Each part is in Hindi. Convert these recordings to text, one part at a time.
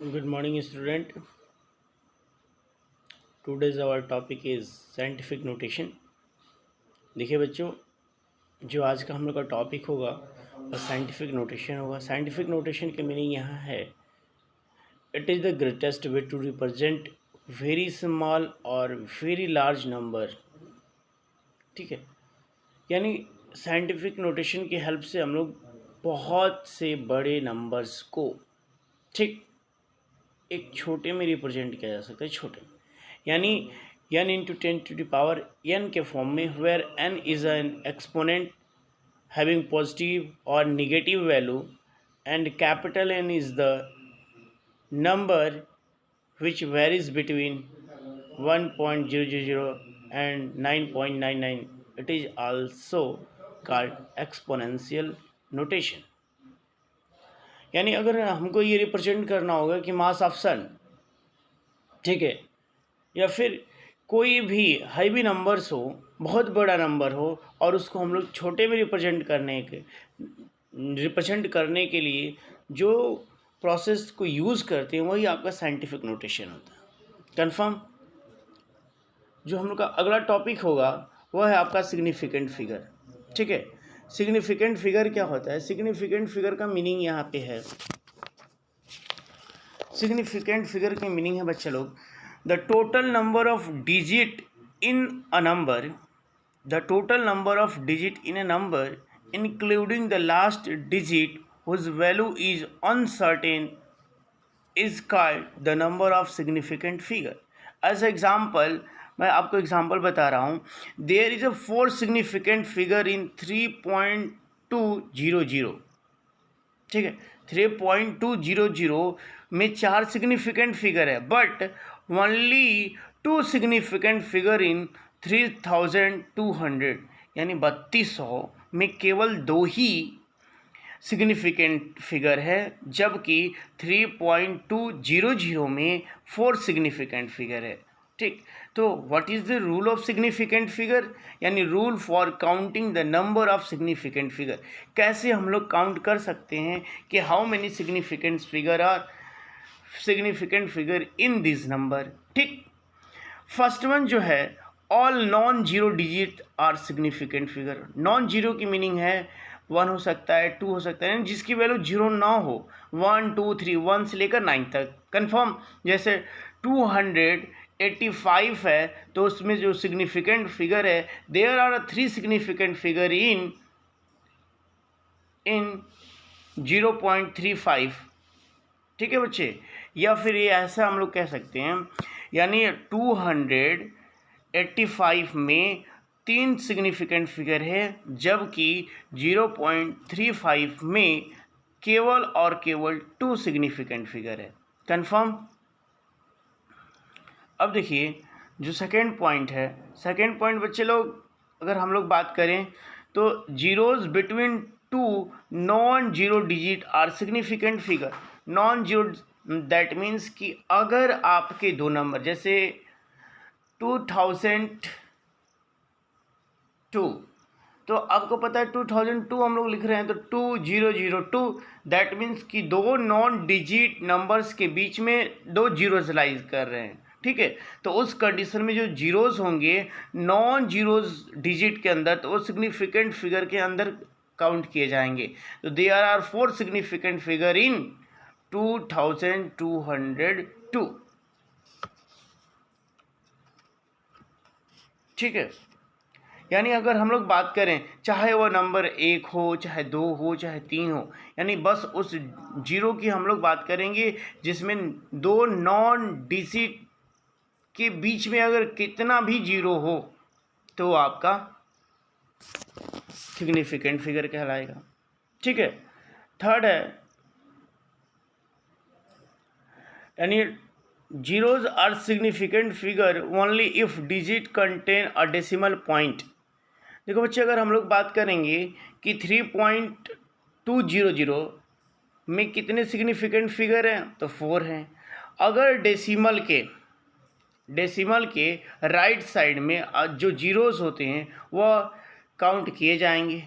Good morning, student. Today's our topic is scientific notation. देखिए बच्चों, जो आज का हम लोग का टॉपिक होगा वो साइंटिफिक नोटेशन होगा। साइंटिफिक नोटेशन की मीनिंग यहाँ है, it is the greatest way to represent very small और वेरी लार्ज नंबर। ठीक है, यानी साइंटिफिक नोटेशन की हेल्प से हम लोग बहुत से बड़े नंबर्स को ठीक एक छोटे में रिप्रेजेंट किया जा सकता है। छोटे में यानी n इंटू 10⁻n के फॉर्म में, where n is an exponent having positive और negative value and capital N is the number which varies between 1.000 and 9.99. It is also called exponential notation. यानी अगर हमको ये रिप्रेजेंट करना होगा कि मास ऑफ सन, ठीक है, या फिर कोई भी हाई भी नंबर्स हो, बहुत बड़ा नंबर हो, और उसको हम लोग छोटे में रिप्रेजेंट करने के लिए जो प्रोसेस को यूज़ करते हैं वही आपका साइंटिफिक नोटेशन होता है। कंफर्म। जो हम लोग का अगला टॉपिक होगा वह है आपका सिग्निफिकेंट फिगर। ठीक है, सिग्निफिकेंट फिगर क्या होता है? सिग्निफिकेंट फिगर का मीनिंग यहाँ पे है, सिग्निफिकेंट फिगर की मीनिंग है बच्चे लोग, the total number of digit in a number, the total number of digit in a number including the last digit whose value is uncertain is called the number of significant figure. As example, मैं आपको एग्जाम्पल बता रहा हूँ, there is a 4 significant figure in 3.200। ठीक है, 3.200 में 4 सिग्निफिकेंट फिगर है, but only 2 significant figure in 3200, यानी 3200 में केवल 2 ही सिग्निफिकेंट फिगर है, जबकि 3.200 में 4 सिग्निफिकेंट फिगर है। ठीक, तो what is the rule of significant figure, यानी rule for counting the number of significant figure. कैसे हम लोग काउंट कर सकते हैं कि how many significant figure are significant figure in this number. ठीक, फर्स्ट वन जो है, all non zero digit are significant figure. Non zero की मीनिंग है 1 हो सकता है, 2 हो सकता है, जिसकी वैल्यू 0 ना हो। 1 2 3 1 से लेकर 9 तक। कंफर्म। जैसे 285 है तो उसमें जो सिग्निफिकेंट फिगर है, there are 3 significant figure in 0.35। ठीक है बच्चे, या फिर ये ऐसा हम लोग कह सकते हैं, यानी 285 में 3 सिग्निफिकेंट फिगर है, जबकि 0.35 में केवल और केवल 2 सिग्निफिकेंट फिगर है। कंफर्म। अब देखिए जो सेकेंड पॉइंट है, सेकेंड पॉइंट बच्चे लोग अगर हम लोग बात करें तो zeros between 2 non zero digit are significant figure. Non zero that means कि अगर आपके दो नंबर, जैसे 2002, तो आपको पता है 2002 हम लोग लिख रहे हैं तो 2002, दैट मीन्स कि दो नॉन डिजिट नंबर्स के बीच में 2 जीरोज लाइज कर रहे हैं। ठीक है, तो उस कंडीशन में जो जीरोज होंगे नॉन जीरोज डिजिट के अंदर, तो वो सिग्निफिकेंट फिगर के अंदर काउंट किए जाएंगे। तो there are 4 significant figure in 2202। ठीक है, यानी अगर हम लोग बात करें, चाहे वह नंबर 1 हो, चाहे 2 हो, चाहे 3 हो, यानी बस उस जीरो की हम लोग बात करेंगे जिसमें 2 नॉन डिजिट के बीच में अगर कितना भी जीरो हो तो आपका सिग्निफिकेंट फिगर कहलाएगा। ठीक है, थर्ड है, यानी zeros are significant figure only if digit contain a decimal point. देखो बच्चे, अगर हम लोग बात करेंगे कि 3.200 में कितने सिग्निफिकेंट फिगर हैं, तो 4 हैं। अगर डेसिमल के राइट साइड में जो जीरोस होते हैं वह काउंट किए जाएंगे,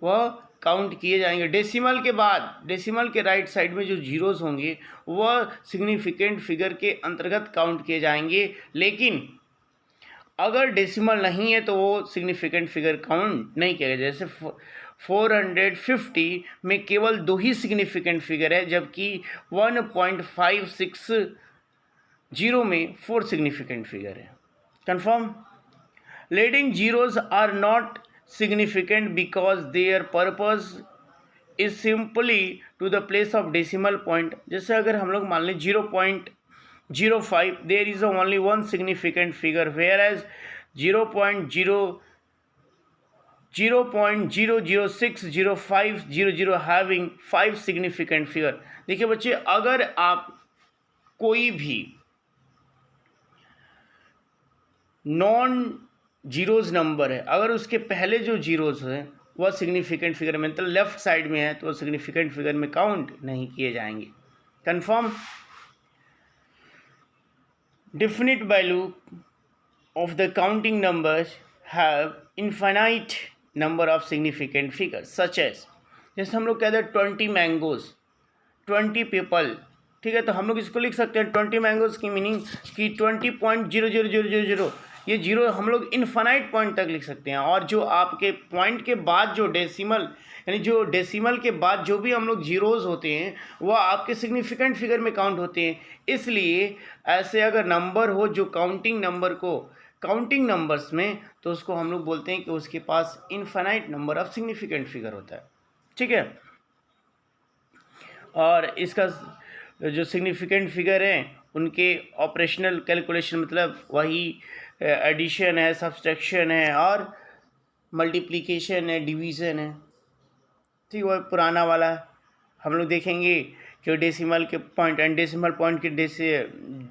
वह काउंट किए जाएंगे। डेसिमल के बाद, डेसिमल के राइट साइड में जो जीरोस होंगे वह सिग्निफिकेंट फिगर के अंतर्गत काउंट किए जाएंगे, लेकिन अगर डेसिमल नहीं है तो वो सिग्निफिकेंट फिगर काउंट नहीं किया जाएगा। जैसे 450 में केवल 2 ही सिग्निफिकेंट फिगर है, जबकि 1.560 में 4 सिग्निफिकेंट फिगर है। Confirm? Leading zeros are not significant because their purpose is simply to the place of decimal point। जैसे अगर हम लोग मान लें 0.05, there is only one significant figure, whereas 0.0060500 having 5 significant figure। देखिए बच्चे, अगर आप कोई भी नॉन जीरोज़ नंबर है, अगर उसके पहले जो जीरोज़ हैं वह सिग्निफिकेंट फिगर में, मतलब लेफ्ट साइड में है, तो वो सिग्निफिकेंट फिगर में काउंट नहीं किए जाएंगे। Confirm? Definite value of the counting numbers have infinite number of significant figures such as, जैसे हम लोग कहते हैं 20 मैंगोज, 20 पीपल। ठीक है, तो हम लोग इसको लिख सकते हैं 20 मैंगोज की मीनिंग कि 20.00000, ये जीरो हम लोग इनफाइनाइट पॉइंट तक लिख सकते हैं। और जो आपके पॉइंट के बाद जो डेसिमल, यानी जो डेसिमल के बाद जो भी हम लोग जीरोज़ होते हैं वह आपके सिग्निफिकेंट फिगर में काउंट होते हैं। इसलिए ऐसे अगर नंबर हो जो काउंटिंग नंबर को, काउंटिंग नंबर्स में, तो उसको हम लोग बोलते हैं कि उसके पास infinite number of significant figure होता है। ठीक है, और इसका जो सिग्निफिकेंट फिगर हैं उनके ऑपरेशनल कैलकुलेशन, मतलब वही एडिशन है, सब्सट्रैक्शन है और मल्टीप्लिकेशन है, डिवीज़न है। ठीक, वह पुराना वाला हम लोग देखेंगे कि डेसिमल के पॉइंट एंड डेसिमल पॉइंट के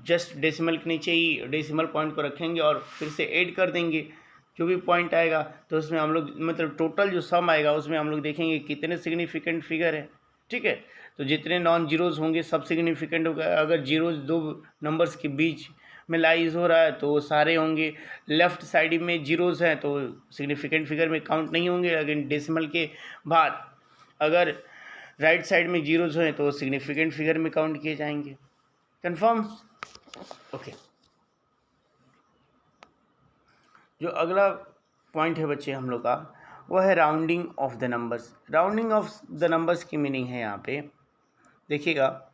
जस्ट डेसिमल के नीचे ही डेसिमल पॉइंट को रखेंगे और फिर से ऐड कर देंगे जो भी पॉइंट आएगा, तो उसमें हम लोग, मतलब टोटल जो सम आएगा उसमें हम लोग देखेंगे कितने सिग्निफिकेंट फिगर है। ठीक है, तो जितने नॉन जीरोज़ होंगे सब सिग्निफिकेंट होगा। अगर जीरोज़ 2 नंबर्स के बीच में लाइज हो रहा है तो सारे होंगे। लेफ़्ट साइड में जीरोज़ हैं तो सिग्निफिकेंट फिगर में काउंट नहीं होंगे, लेकिन डेसिमल के बाद अगर राइट साइड में जीरोज़ हैं तो सिग्निफिकेंट फिगर में काउंट किए जाएंगे। कंफर्म? ओके, जो अगला पॉइंट है बच्चे हम लोग का, वह है rounding off the numbers. Rounding off the numbers की मीनिंग है यहाँ पे, देखिएगा,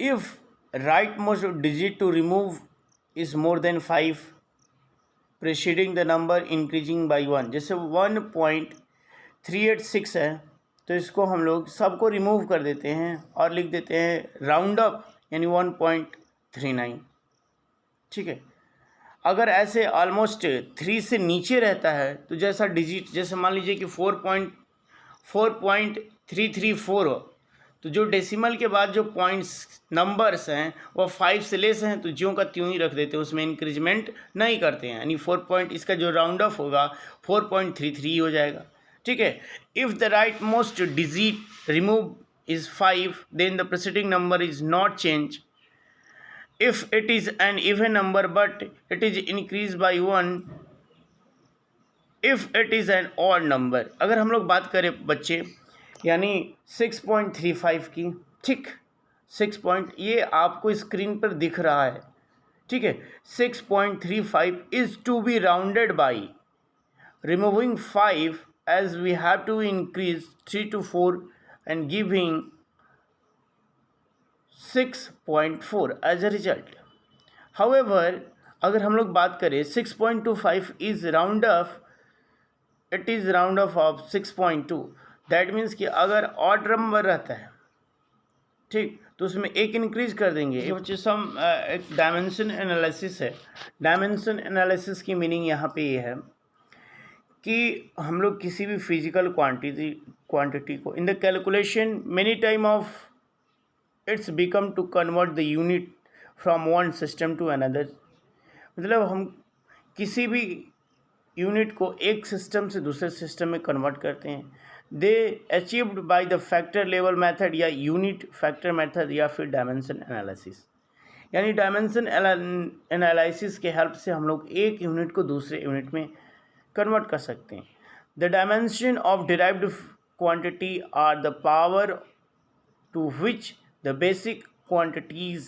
if rightmost digit to remove is more than 5 preceding the number increasing by 1, जैसे 1.386 है तो इसको हम लोग सबको रिमूव कर देते हैं और लिख देते हैं राउंड अप, यानी 1.39। ठीक है, अगर ऐसे ऑलमोस्ट 3 से नीचे रहता है तो जैसा डिजिट, जैसे मान लीजिए कि 4.334 हो, तो जो डेसिमल के बाद जो पॉइंट्स नंबर्स हैं वो 5 से लेस हैं तो ज्यों का त्यों ही रख देते हैं, उसमें इंक्रीजमेंट नहीं करते हैं, यानी 4 इसका जो राउंड ऑफ होगा 4.33 हो जाएगा। ठीक है, if the right most digit remove is 5 then the preceding number is not change. If it is an even number but it is increase by 1 if it is an odd number. अगर हम लोग बात करें बच्चे, यानी 6.35 की, ठीक, 6 ये आपको स्क्रीन पर दिख रहा है। ठीक है, 6.35 is to be rounded by removing 5 as we have to increase 3 to 4 and giving 6.4 as a result. However, अगर हम लोग बात करें 6.25 is round off, it is round off 6.2, that means कि अगर ऑड नंबर रहता है, ठीक, तो उसमें एक इंक्रीज कर देंगे। ये बच्चे सम एक डायमेंशन एनालिसिस है। डायमेंशन एनालिसिस की मीनिंग यहाँ पे ये है कि हम लोग किसी भी फिजिकल क्वांटिटी को in the calculation many time of its become to convert the unit from one system to another, मतलब हम किसी भी यूनिट को एक सिस्टम से दूसरे सिस्टम में कन्वर्ट करते हैं। They achieved by the factor level method या यूनिट फैक्टर मेथड या फिर डायमेंशन एनालिसिस, यानी डायमेंशन एनालिसिस के हेल्प से हम लोग एक यूनिट को दूसरे यूनिट में कन्वर्ट कर सकते हैं। The dimension of derived quantity are the power to which the basic quantities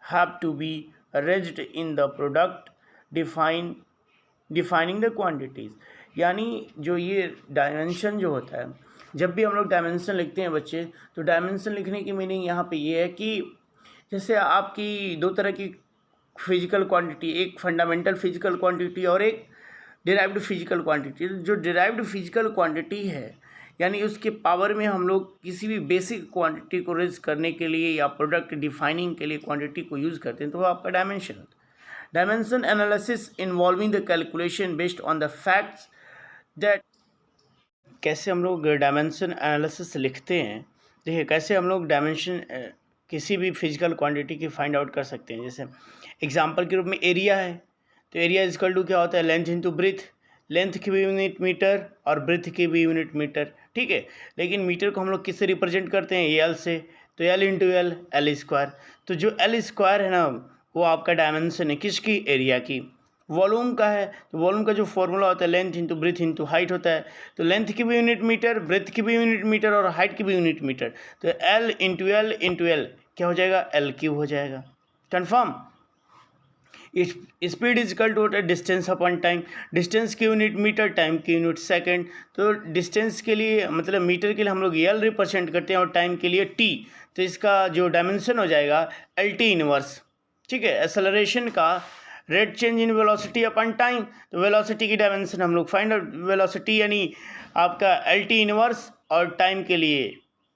have to be arranged in the product defining the quantities। यानी जो ये डायमेंशन जो होता है, जब भी हम लोग डायमेंशन लिखते हैं बच्चे, तो डायमेंशन लिखने की मीनिंग यहाँ पे ये है कि जैसे आपकी दो तरह की फिजिकल क्वांटिटी, एक फंडामेंटल फिजिकल क्वांटिटी और एक डिराइव्ड फिजिकल क्वांटिटी। जो डिराइव्ड फिजिकल क्वांटिटी है यानी उसके पावर में हम लोग किसी भी बेसिक क्वांटिटी को रेज करने के लिए या प्रोडक्ट डिफाइनिंग के लिए क्वांटिटी को यूज़ करते हैं, तो वो आपका डायमेंशन होता है। Dimension analysis involving the calculation based on the facts that. कैसे हम लोग डायमेंशन एनालिसिस लिखते हैं, देखिए कैसे हम लोग डायमेंशन किसी भी फिजिकल क्वांटिटी की फाइंड आउट कर सकते हैं। जैसे एग्जांपल के रूप में एरिया है, तो एरिया इक्वल टू क्या होता है, लेंथ इंटू ब्रेथ। लेंथ की भी यूनिट मीटर और ब्रेथ की भी यूनिट मीटर, ठीक है। लेकिन मीटर को हम लोग किससे रिप्रेजेंट करते हैं, एल से, तो एल इंटू एल स्क्वायर। तो जो एल स्क्वायर है ना, वो आपका डायमेंशन है किसकी, एरिया की। वॉल्यूम का है, तो वॉल्यूम का जो फॉर्मूला होता है length into breadth into height होता है। तो लेंथ की भी यूनिट मीटर, ब्रेथ की भी यूनिट मीटर और हाइट की भी यूनिट मीटर। तो एल इंटू एल क्या हो जाएगा, एल क्यूब हो जाएगा। Confirm. Speed is equal to distance upon time. Distance की यूनिट मीटर, टाइम की यूनिट सेकंड। तो डिस्टेंस के लिए मतलब मीटर के लिए हम लोग एल रिप्रेजेंट करते हैं और टाइम के लिए टी। तो इसका जो डायमेंशन हो जाएगा एल टी इनवर्स, ठीक है। एक्सेलरेशन का rate change in velocity upon time. तो वेलोसिटी की डायमेंशन हम लोग फाइंड आउट, वेलोसिटी यानी आपका एल टी इनवर्स और टाइम के लिए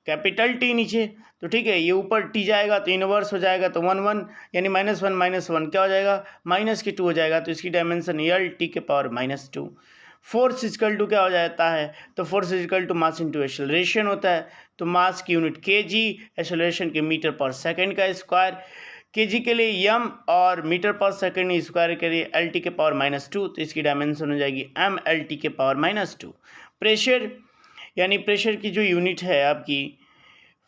कैपिटल टी नीचे, तो ठीक है। ये ऊपर टी जाएगा तो इनवर्स हो जाएगा, तो 1 1 यानी -1 क्या हो जाएगा, -2 हो जाएगा। तो इसकी डायमेंशन एल टी के पावर -2। फोर्स इक्वल टू क्या हो जाता है, तो force equal to mass into acceleration होता है। तो मास की यूनिट केजी, एक्सेलरेशन के मीटर पर सेकंड का स्क्वायर। केजी के लिए एम और मीटर पर सेकंड स्क्वायर के लिए एल टी के पावर -2। तो इसकी डायमेंशन हो जाएगी एम एल टी के पावर -2। प्रेशर यानी प्रेशर की जो यूनिट है आपकी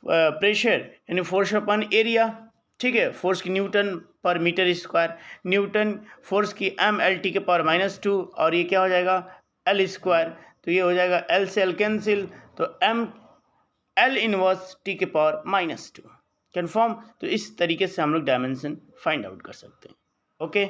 प्रेशर यानी फोर्स अपॉन एरिया, ठीक है। फोर्स की न्यूटन पर मीटर स्क्वायर, न्यूटन फोर्स की एम एल टी के पावर -2 और ये क्या हो जाएगा, एल स्क्वायर। तो ये हो जाएगा एल से एल कैंसिल, तो एम एल इनवर्स टी के पावर -2। कन्फर्म। तो इस तरीके से हम लोग डायमेंशन फाइंड आउट कर सकते हैं। ओके।